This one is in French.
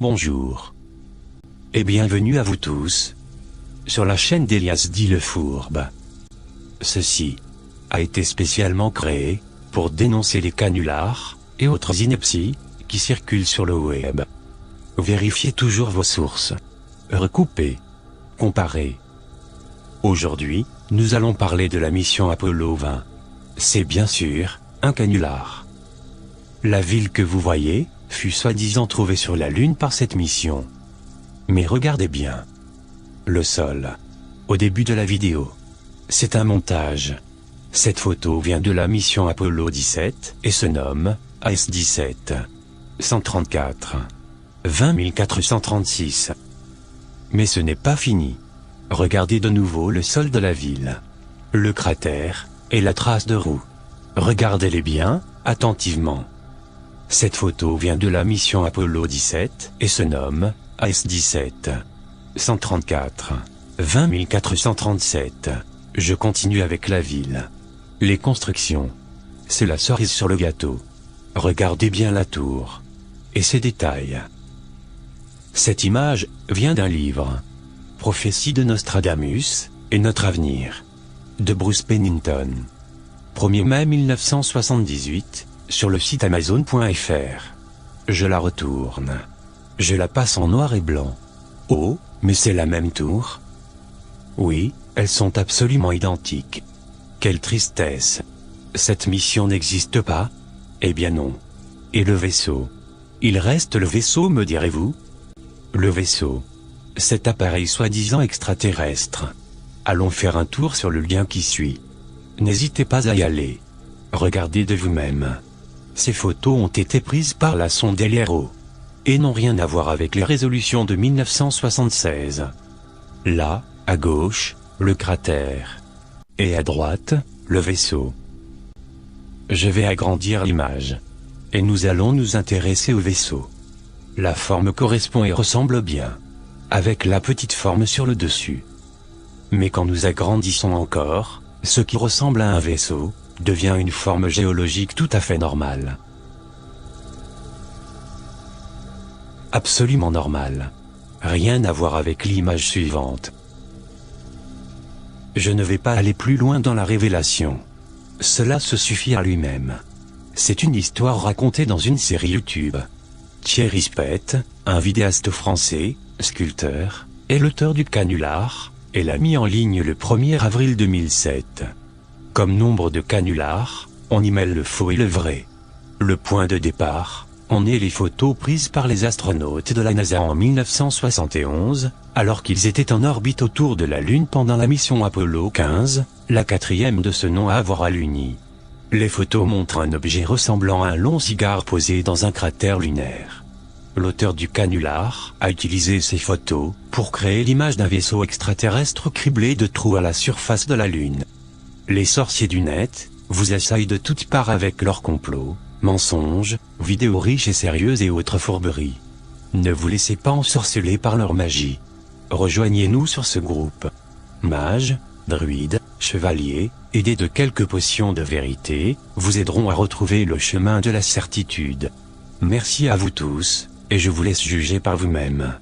Bonjour. Et bienvenue à vous tous sur la chaîne d'Elias dit le Fourbe. Ceci a été spécialement créé pour dénoncer les canulars et autres inepties qui circulent sur le web. Vérifiez toujours vos sources. Recoupez. Comparez. Aujourd'hui, nous allons parler de la mission Apollo 20. C'est bien sûr un canular. La ville que vous voyez fut soi-disant trouvée sur la Lune par cette mission. Mais regardez bien. Le sol. Au début de la vidéo. C'est un montage. Cette photo vient de la mission Apollo 17 et se nomme AS-17. 134. 20 436. Mais ce n'est pas fini. Regardez de nouveau le sol de la ville. Le cratère et la trace de roue. Regardez-les bien, attentivement. Cette photo vient de la mission Apollo 17 et se nomme AS-17. 134. 20 437. Je continue avec la ville. Les constructions. C'est la cerise sur le gâteau. Regardez bien la tour. Et ses détails. Cette image vient d'un livre. Prophétie de Nostradamus et notre avenir. De Bruce Pennington. 1er mai 1978, sur le site Amazon.fr. Je la retourne. Je la passe en noir et blanc. Oh, mais c'est la même tour? Oui, elles sont absolument identiques. Quelle tristesse. Cette mission n'existe pas? Eh bien non. Et le vaisseau? Il reste le vaisseau, me direz-vous? Le vaisseau. Cet appareil soi-disant extraterrestre. Allons faire un tour sur le lien qui suit. N'hésitez pas à y aller. Regardez de vous-même. Ces photos ont été prises par la sonde LRO. Et n'ont rien à voir avec les résolutions de 1976. Là, à gauche, le cratère. Et à droite, le vaisseau. Je vais agrandir l'image. Et nous allons nous intéresser au vaisseau. La forme correspond et ressemble bien. Avec la petite forme sur le dessus. Mais quand nous agrandissons encore, ce qui ressemble à un vaisseau, devient une forme géologique tout à fait normale. Absolument normale. Rien à voir avec l'image suivante. Je ne vais pas aller plus loin dans la révélation. Cela se suffit à lui-même. C'est une histoire racontée dans une série YouTube. Thierry Spett, un vidéaste français, sculpteur, est l'auteur du canular, et l'a mis en ligne le 1er avril 2007. Comme nombre de canulars, on y mêle le faux et le vrai. Le point de départ, on est les photos prises par les astronautes de la NASA en 1971, alors qu'ils étaient en orbite autour de la Lune pendant la mission Apollo 15, la quatrième de ce nom à avoir alluni. Les photos montrent un objet ressemblant à un long cigare posé dans un cratère lunaire. L'auteur du canular a utilisé ces photos pour créer l'image d'un vaisseau extraterrestre criblé de trous à la surface de la Lune. Les sorciers du net vous assaillent de toutes parts avec leurs complots, mensonges, vidéos riches et sérieuses et autres fourberies. Ne vous laissez pas ensorceler par leur magie. Rejoignez-nous sur ce groupe. Mages, druides, chevaliers, aidés de quelques potions de vérité, vous aideront à retrouver le chemin de la certitude. Merci à vous tous, et je vous laisse juger par vous-même.